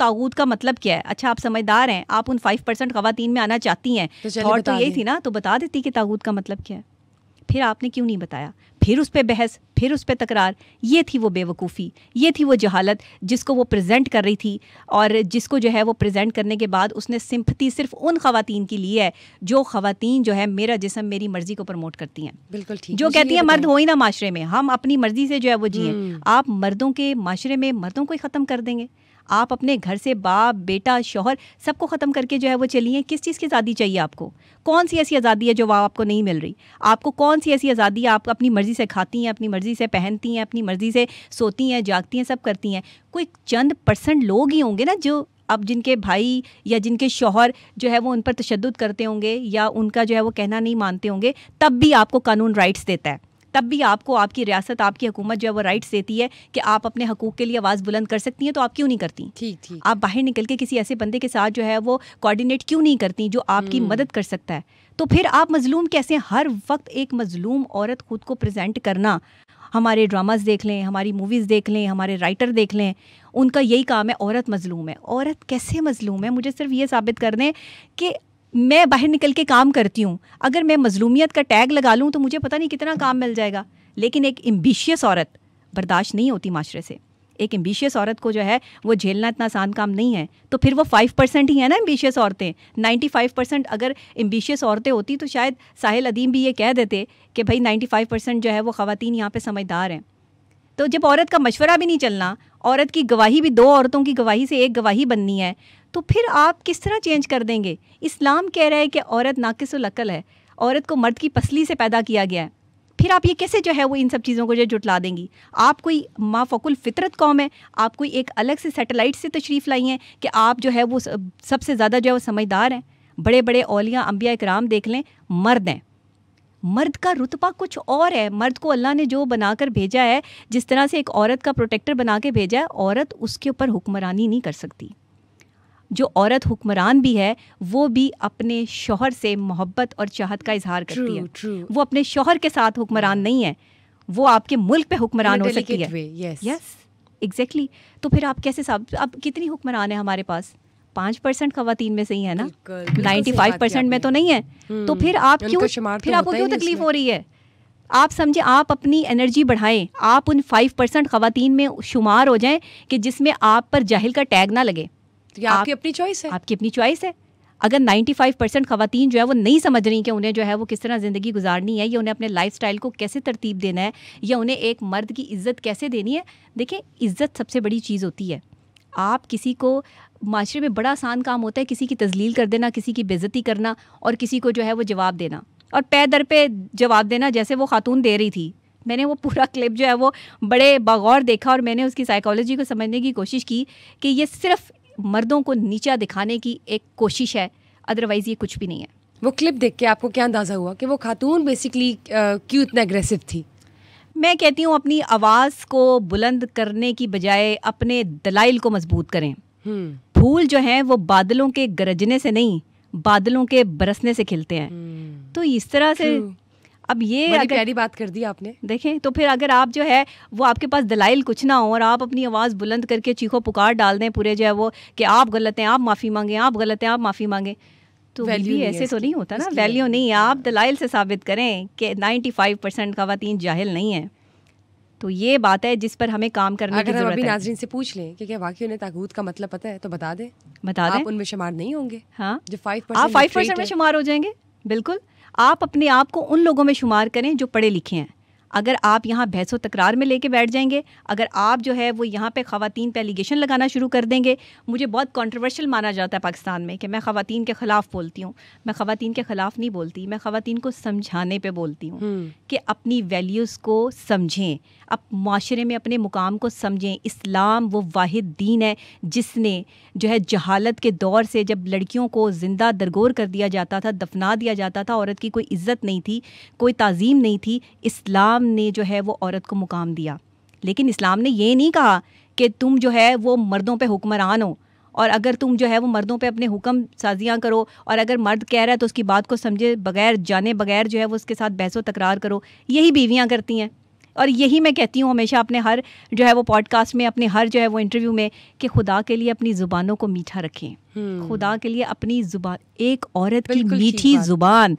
तागूत का मतलब क्या है? अच्छा, आप समझदार हैं, आप उन 5% खवातीन में आना चाहती हैं, थॉट तो यही थी ना, तो बता देती कि तागूत का मतलब क्या है। फिर आपने क्यों नहीं बताया? फिर उस पर बहस, फिर उस पर तकरार। ये थी वो बेवकूफ़ी, ये थी वो जहालत जिसको वो प्रेजेंट कर रही थी, और जिसको जो है वो प्रेजेंट करने के बाद उसने सिंपथी सिर्फ उन खवातीन की ली है जो खवातीन जो है मेरा जिस्म मेरी मर्जी को प्रमोट करती हैं। बिल्कुल ठीक। जो कहती हैं मर्द हो ही ना माशरे में, हम अपनी मर्जी से जो है वो जिए। आप मर्दों के माशरे में मर्दों को ही ख़त्म कर देंगे। आप अपने घर से बाप बेटा शौहर सबको ख़त्म करके जो है वो चलिए। किस चीज़ की आज़ादी चाहिए आपको? कौन सी ऐसी आज़ादी है जो आपको नहीं मिल रही? आपको कौन सी ऐसी आज़ादी है? आप अपनी मर्ज़ी से खाती हैं, अपनी मर्ज़ी से पहनती हैं, अपनी मर्ज़ी से सोती हैं, जागती हैं, सब करती हैं। कोई चंद % लोग ही होंगे ना जो अब जिनके भाई या जिनके शौहर जो है वो उन पर तशद्दुद करते होंगे या उनका जो है वो कहना नहीं मानते होंगे, तब भी आपको कानून राइट्स देता है, तब भी आपको आपकी रियासत आपकी हुकूमत जो है वो राइट्स देती है कि आप अपने हकूक़ के लिए आवाज़ बुलंद कर सकती हैं। तो आप क्यों नहीं करती? ठीक। आप बाहर निकल के किसी ऐसे बंदे के साथ जो है वो कोऑर्डिनेट क्यों नहीं करती जो आपकी मदद कर सकता है? तो फिर आप मजलूम कैसे? हर वक्त एक मजलूम औरत खुद को प्रेजेंट करना। हमारे ड्रामास देख लें, हमारी मूवीज़ देख लें, हमारे राइटर देख लें, उनका यही काम है, औरत मजलूम है। औरत कैसे मजलूम है? मुझे सिर्फ ये साबित कर दें कि मैं बाहर निकल के काम करती हूँ, अगर मैं मजलूमियत का टैग लगा लूँ तो मुझे पता नहीं कितना काम मिल जाएगा। लेकिन एक एम्बिशियस औरत बर्दाश्त नहीं होती माशरे से। एक एम्बिशियस औरत को जो है वो झेलना इतना आसान काम नहीं है। तो फिर वो 5% ही है ना एम्बिशियस औरतें। 95% अगर एम्बिशियस औरतें होती तो शायद साहिल अदीम भी ये कह देते कि भाई 95% जो है वो ख़वातीन यहाँ पे समझदार हैं। तो जब औरत का मशवरा भी नहीं चलना, औरत की गवाही भी 2 औरतों की गवाही से एक गवाही बननी है, तो फिर आप किस तरह चेंज कर देंगे? इस्लाम कह रहा है कि औरत नाकिसुल अक्ल है, औरत को मर्द की पसली से पैदा किया गया है। फिर आप ये कैसे जो है वो इन सब चीज़ों को जो जुटला देंगी? आप कोई माफ़कुल फितरत कौम है, आप कोई एक अलग से सैटेलाइट से तशरीफ़ लाई हैं कि आप जो है वो सबसे ज़्यादा जो है वो समझदार हैं। बड़े बड़े औलिया अंबिया इकराम देख लें, मर्द हैं। मर्द का रुतबा कुछ और है। मर्द को अल्लाह ने जो बनाकर भेजा है, जिस तरह से एक औरत का प्रोटेक्टर बना के भेजा है, औरत उसके ऊपर हुक्मरानी नहीं कर सकती। जो औरत हुक्मरान भी है वो भी अपने शौहर से मोहब्बत और चाहत का इजहार करती है। वो अपने शौहर के साथ हुक्मरान नहीं है, वो आपके मुल्क पे हुक्मरान हो सकती है। Yes, exactly. तो फिर आप कैसे अब कितनी हुक्मरान है हमारे पास? 5% खवातीन में से ही है ना, 95% में तो नहीं है। तो फिर आप क्यों, फिर आपको क्यों तकलीफ हो रही है? आप समझे, आप अपनी एनर्जी बढ़ाएं, आप उन 5% खवातीन में शुमार हो जाएं कि जिसमें आप पर जाहिल का टैग ना लगे। तो आपकी अपनी चॉइस है, आपकी अपनी चॉइस है। अगर 95% खवातीन जो है वो नहीं समझ रही कि उन्हें जो है वो किस तरह ज़िंदगी गुजारनी है, या उन्हें अपने लाइफस्टाइल को कैसे तरतीब देना है, या उन्हें एक मर्द की इज़्ज़त कैसे देनी है। देखें, इज़्ज़त सबसे बड़ी चीज़ होती है। आप किसी को, माशरे में बड़ा आसान काम होता है किसी की तजलील कर देना, किसी की बेइज्जती करना, और किसी को जो है वो जवाब देना, और पे दर पे जवाब देना जैसे वो खातून दे रही थी। मैंने वो पूरा क्लिप जो है वो बड़े बगौर देखा और मैंने उसकी साइकोलॉजी को समझने की कोशिश की कि ये सिर्फ मर्दों को नीचा दिखाने की एक कोशिश है, अदरवाइज़ ये कुछ भी नहीं है। वो क्लिप देख के आपको क्या अंदाज़ा हुआ कि वो खातून बेसिकली क्यों इतना एग्रेसिव थी? मैं कहती हूँ अपनी आवाज़ को बुलंद करने की बजाय अपने दलाइल को मजबूत करें। फूल जो हैं वो बादलों के गरजने से नहीं, बादलों के बरसने से खिलते हैं। तो इस तरह से अब ये बड़ी प्यारी बात कर दी आपने। देखें, तो फिर अगर आप जो है वो आपके पास दलाइल कुछ ना हो और आप अपनी आवाज़ बुलंद करके चीखो पुकार डाल दें पूरे जो है वो कि आप गलत हैं, आप माफ़ी मांगें, आप गलत हैं, आप माफ़ी मांगें, तो वैल्यू ऐसे तो नहीं होता ना। वैल्यू नहीं है, आप दलाइल से साबित करें कि 95% खवातीन जाहिल नहीं है। तो ये बात है जिस पर हमें काम करने की जरूरत है। अगर हम अभी नाज़रीन से पूछ लें कि क्या वाकई उन्हें तागूत का मतलब पता है तो बता दें, आप उनमें शुमार नहीं होंगे। हाँ, जो 5% आप 5% में शुमार हो जाएंगे। बिल्कुल, आप अपने आप को उन लोगों में शुमार करें जो पढ़े लिखे हैं। अगर आप यहाँ बहसो तकरार में लेके बैठ जाएंगे, अगर आप जो है वो यहाँ पे ख़वातीन पे एलिगेशन लगाना शुरू कर देंगे, मुझे बहुत कंट्रोवर्शियल माना जाता है पाकिस्तान में कि मैं ख़वातीन के ख़िलाफ़ बोलती हूँ। मैं ख़वातीन के ख़िलाफ़ नहीं बोलती, मैं ख़वातीन को समझाने पे बोलती हूँ कि अपनी वैल्यूज़ को समझें, अब माशरे में अपने मुकाम को समझें। इस्लाम वो वाहिद दीन है जिसने जो है जहालत के दौर से, जब लड़कियों को ज़िंदा दरगोर कर दिया जाता था, दफना दिया जाता था, औरत की कोई इज़्ज़त नहीं थी, कोई ताज़ीम नहीं थी, इस्लाम ने जो है वो औरत को मुकाम दिया। लेकिन इस्लाम ने ये नहीं कहा कि तुम जो है वो मर्दों पे हुक्मरान हो, और अगर तुम जो है वो मर्दों पे अपने हुक्म साजियाँ करो, और अगर मर्द कह रहा है तो उसकी बात को समझे बगैर, जाने बगैर जो है वो उसके साथ बहसो तकरार करो। यही बीवियाँ करती हैं। और यही मैं कहती हूँ हमेशा अपने हर जो है वो पॉडकास्ट में, अपने हर जो है वो इंटरव्यू में, कि खुदा के लिए अपनी ज़ुबानों को मीठा रखें। खुदा के लिए अपनी ज़ुबान, एक औरत की मीठी ज़ुबान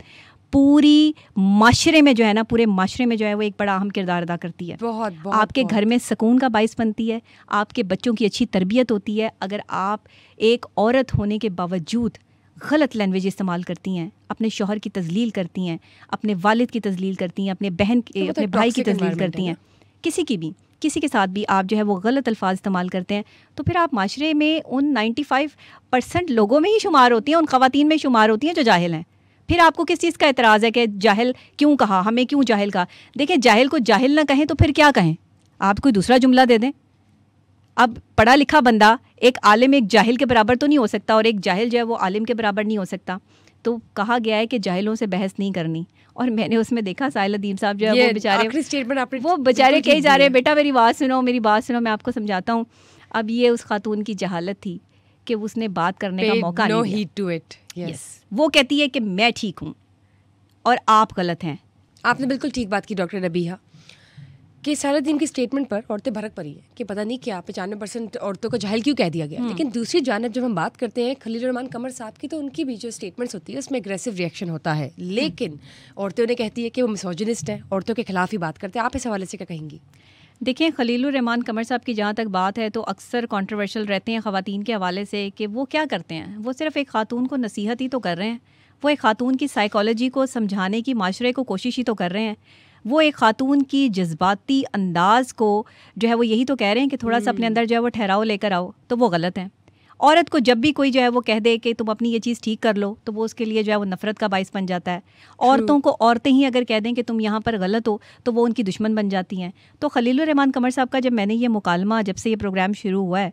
पूरी माशरे में जो है ना, पूरे माशरे में जो है वो एक बड़ा अहम किरदार अदा करती है। बहुत आपके घर में सुकून का बाइस बनती है, आपके बच्चों की अच्छी तरबियत होती है। अगर आप एक औरत होने के बावजूद गलत लैंग्वेज इस्तेमाल करती हैं, अपने शौहर की तजलील करती हैं, अपने वालिद की तजलील करती हैं, अपने बहन के, अपने भाई की तजलील करती हैं, किसी के साथ भी आप जो है वो गलत अल्फाज इस्तेमाल करते हैं, तो फिर आप माशरे में उन 95% लोगों में ही शुमार होती हैं, उन ख़वातीन में शुमार होती हैं जो जाहिल हैं। फिर आपको किस चीज़ का एतराज़ है कि जाहिल क्यों कहा, हमें क्यों जाहिल कहा? देखिए, जाहिल को जाहिल ना कहें तो फिर क्या कहें? आप कोई दूसरा जुमला दे दें। अब पढ़ा लिखा बंदा एक आलिम एक जाहिल के बराबर तो नहीं हो सकता, और एक जाहिल जो है वो आलिम के बराबर नहीं हो सकता। तो कहा गया है कि जाहिलों से बहस नहीं करनी। और मैंने उसमें देखा साहिल अदीम साहब जो है वो बेचारे, वो बेचारे कही जा रहे हैं, बेटा मेरी बात सुनो, मेरी बात सुनो, मैं आपको समझाता हूँ। अब ये उस खातून की जहालत थी कि उसने बात करने का मौका नहीं दिया। Yes. वो कहती है कि मैं ठीक हूँ और आप गलत हैं। आपने बिल्कुल ठीक बात की डॉक्टर रबीहा, कि सारे दिन की स्टेटमेंट पर औरतें भड़क पड़ी है कि पता नहीं क्या 95% औरतों को जाहिल क्यों कह दिया गया। लेकिन दूसरी जानब जब हम बात करते हैं खलील रहमान कमर साहब की, तो उनकी भी जो स्टेटमेंट्स होती है उसमें एग्रेसिव रिएक्शन होता है, लेकिन औरतें उन्हें कहती है कि वो मिसोजिनिस्ट हैं, औरतों के खिलाफ ही बात करते हैं। आप इस हवाले से क्या कहेंगी? देखिए, खलील रहमान कमर साहब की जहाँ तक बात है तो अक्सर कंट्रोवर्शियल रहते हैं ख़वातीन के हवाले से, कि वो क्या करते हैं, वो सिर्फ एक खातून को नसीहत ही तो कर रहे हैं, वो एक खातून की साइकोलॉजी को समझाने की माशरे को कोशिश ही तो कर रहे हैं, वो एक खातून की जज्बाती अंदाज़ को जो है वो यही तो कह रहे हैं कि थोड़ा सा अपने अंदर जो है वो ठहराव लेकर आओ। तो वो गलत है। औरत को जब भी कोई जो है वो कह दे कि तुम अपनी ये चीज़ ठीक कर लो, तो वो उसके लिए जो है वो नफ़रत का बाइस बन जाता है। औरतों को औरतें ही अगर कह दें कि तुम यहाँ पर गलत हो, तो वो उनकी दुश्मन बन जाती हैं। तो खलील रहमान कमर साहब का जब मैंने ये मुकालमा, जब से ये प्रोग्राम शुरू हुआ है,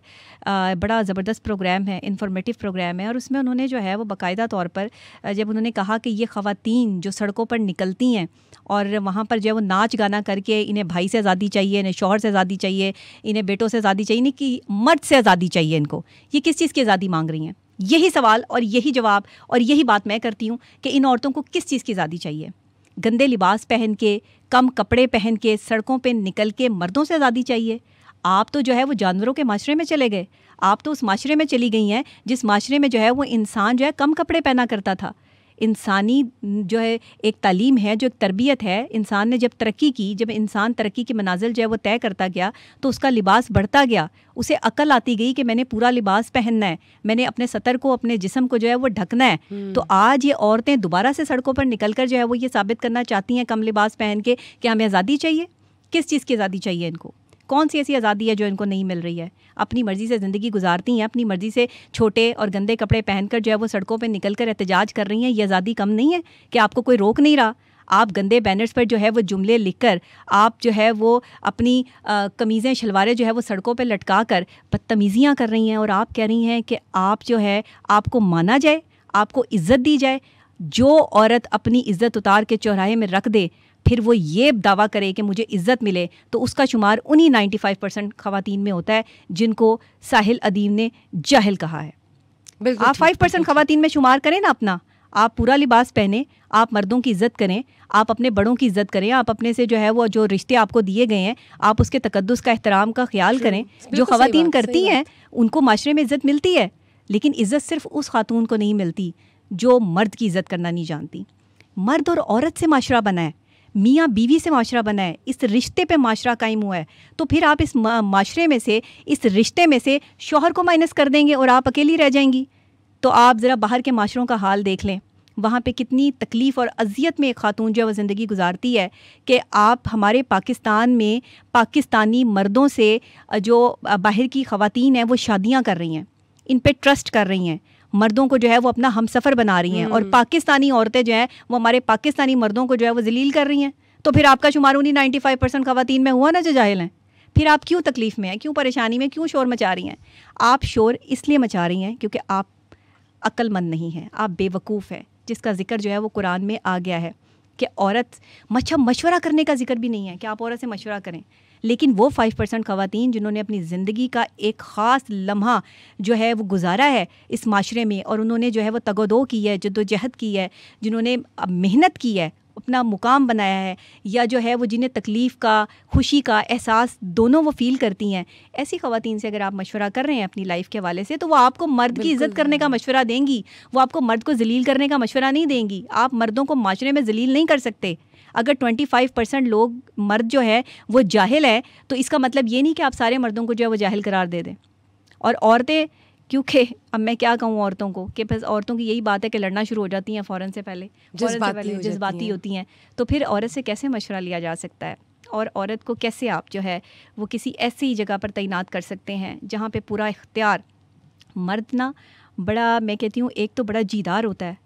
बड़ा ज़बरदस्त प्रोग्राम है, इन्फॉर्मेटिव प्रोग्राम है, और उसमें उन्होंने जो है वो बाकायदा तौर पर जब उन्होंने कहा कि ये ख़वातीन जो सड़कों पर निकलती हैं और वहाँ पर जो है वो नाच गाना करके इन्हें भाई से आज़ादी चाहिए, इन्हें शौहर से आज़ादी चाहिए, इन्हें बेटों से आज़ादी चाहिए, नहीं कि मर्द से आज़ादी चाहिए इनको, ये किस चीज़ की आज़ादी मांग रही हैं? यही सवाल और यही जवाब और यही बात मैं करती हूँ कि इन औरतों को किस चीज़ की आज़ादी चाहिए? गंदे लिबास पहन के, कम कपड़े पहन के, सड़कों पे निकल के मर्दों से आज़ादी चाहिए? आप तो जो है वो जानवरों के माशरे में चले गए। आप तो उस माशरे में चली गई हैं जिस माशरे में जो है वो इंसान जो है कम कपड़े पहना करता था। इंसानी जो है एक तालीम है, जो एक तरबियत है, इंसान ने जब तरक्की की, जब इंसान तरक्की की मनाजिल जो है वो तय करता गया, तो उसका लिबास बढ़ता गया, उसे अकल आती गई कि मैंने पूरा लिबास पहनना है, मैंने अपने सतर को, अपने जिस्म को जो है वो ढकना है। तो आज ये औरतें दोबारा से सड़कों पर निकलकर जो है वो ये साबित करना चाहती हैं कम लिबास पहन के कि हमें आज़ादी चाहिए। किस चीज़ की आज़ादी चाहिए इनको? कौन सी ऐसी आज़ादी है जो इनको नहीं मिल रही है? अपनी मर्ज़ी से ज़िंदगी गुजारती हैं, अपनी मर्ज़ी से छोटे और गंदे कपड़े पहनकर जो है वो सड़कों पे निकलकर एहतजाज कर रही हैं। ये आज़ादी कम नहीं है कि आपको कोई रोक नहीं रहा? आप गंदे बैनर्स पर जो है वो जुमले लिखकर, आप जो है वो अपनी कमीज़ें शलवारें जो है वो सड़कों पे लटका कर बदतमीज़ियाँ कर रही हैं, और आप कह रही हैं कि आप जो है आपको माना जाए, आपको इज़्ज़त दी जाए। जो औरत अपनी इज़्ज़त उतार के चौराहे में रख दे, फिर वो ये दावा करे कि मुझे इज़्ज़त मिले, तो उसका शुमार उन्हीं 95% ख़वातीन में होता है जिनको साहिल अदीम ने जाहिल कहा है। आप 5% ख़वातीन में शुमार करें ना अपना। आप पूरा लिबास पहने, आप मर्दों की इज़्ज़त करें, आप अपने बड़ों की इज़्ज़त करें, आप अपने से जो है वो जो रिश्ते आपको दिए गए हैं, आप उसके तकद्दुस का एहतराम का ख्याल करें। जो ख़वातीन करती हैं उनको माशरे में इज़्ज़त मिलती है, लेकिन इज़्ज़त सिर्फ उस खातून को नहीं मिलती जो मर्द की इज़्ज़त करना नहीं जानती। मर्द और औरत से माशरा बना है, मियाँ बीवी से माशरा बना है, इस रिश्ते पे माशरा कायम हुआ है। तो फिर आप इस माशरे में से, इस रिश्ते में से शौहर को माइनस कर देंगे और आप अकेली रह जाएंगी। तो आप ज़रा बाहर के माशरों का हाल देख लें, वहाँ पे कितनी तकलीफ़ और अज़ियत में एक खातून जो है वो ज़िंदगी गुजारती है, कि आप हमारे पाकिस्तान में पाकिस्तानी मर्दों से जो बाहर की ख़वातीन हैं वो शादियाँ कर रही हैं, इन पे ट्रस्ट कर रही हैं, मर्दों को जो है वो अपना हमसफ़र बना रही हैं, और पाकिस्तानी औरतें जो हैं वो हमारे पाकिस्तानी मर्दों को जो है वो ज़लील कर रही हैं। तो फिर आपका शुमार उन्हीं 95% ख़वातीन में हुआ ना जो जाहिल हैं। फिर आप क्यों तकलीफ़ में हैं, क्यों परेशानी में, क्यों शोर मचा रही हैं? आप शोर इसलिए मचा रही हैं क्योंकि आप अक्लमंद नहीं हैं, आप बेवकूफ़ हैं, जिसका जिक्र जो है वो कुरान में आ गया है कि औरत मशवरा करने का जिक्र भी नहीं है कि आप औरत से मशवरा करें। लेकिन वो 5% ख़वातीन जिन्होंने अपनी ज़िंदगी का एक ख़ास लम्हा जो है वो गुजारा है इस माशरे में, और उन्होंने जो है वो तगोदो की है, जद्दोजहद की है, जिन्होंने मेहनत की है, अपना मुकाम बनाया है, या जो है वो जिन्हें तकलीफ़ का, खुशी का एहसास दोनों वो फ़ील करती हैं, ऐसी ख़वातीन से अगर आप मशवरा कर रहे हैं अपनी लाइफ के हवाले से, तो वो आपको मर्द की इज़्ज़त करने का मशवरा देंगी, वो आपको मर्द को जलील करने का मशवरा नहीं देंगी। आप मर्दों को माशरे में जलील नहीं कर सकते। अगर 25% लोग मर्द जो है वो जाहिल है, तो इसका मतलब ये नहीं कि आप सारे मर्दों को जो है वो जाहिल करार दे दें। और औरतें, क्योंकि अब मैं क्या कहूँ औरतों को, कि बस औरतों की यही बात है कि लड़ना शुरू हो जाती हैं फ़ौरन से पहले, जज्बाती होती हैं, तो फिर औरत से कैसे मशवरा लिया जा सकता है? और औरत को कैसे आप जो है वो किसी ऐसी जगह पर तैनात कर सकते हैं जहाँ पे पूरा इख्तियार, मर्द ना बड़ा, मैं कहती हूँ एक तो बड़ा जीदार होता है,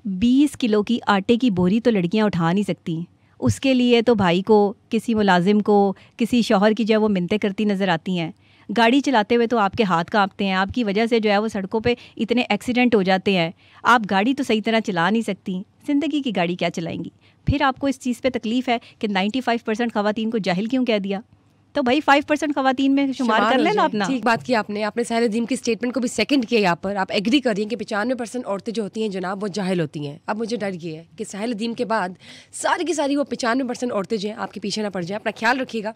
20 किलो की आटे की बोरी तो लड़कियां उठा नहीं सकती, उसके लिए तो भाई को, किसी मुलाजिम को, किसी शौहर की जो है वो मिन्नतें करती नज़र आती हैं। गाड़ी चलाते हुए तो आपके हाथ कांपते हैं, आपकी वजह से जो है वो सड़कों पे इतने एक्सीडेंट हो जाते हैं, आप गाड़ी तो सही तरह चला नहीं सकती, ज़िंदगी की गाड़ी क्या चलाएंगी? फिर आपको इस चीज़ पे तकलीफ़ है कि 95% ख़वातीन को जाहिल क्यों कह दिया? तो भाई 5% ख़वातीन में शुमार कर लेना अपना। ठीक बात की आपने सहरदीम की स्टेटमेंट को भी सेकंड किया यहाँ पर। आप एग्री कर रही हैं कि 95% औरतें जो होती हैं जनाब वो जाहिल होती हैं। अब मुझे डर ये है कि सहरदीम के बाद सारी की सारी वो 95% औरतें जो हैं आपके पीछे ना पड़ जाए। अपना ख्याल रखिएगा।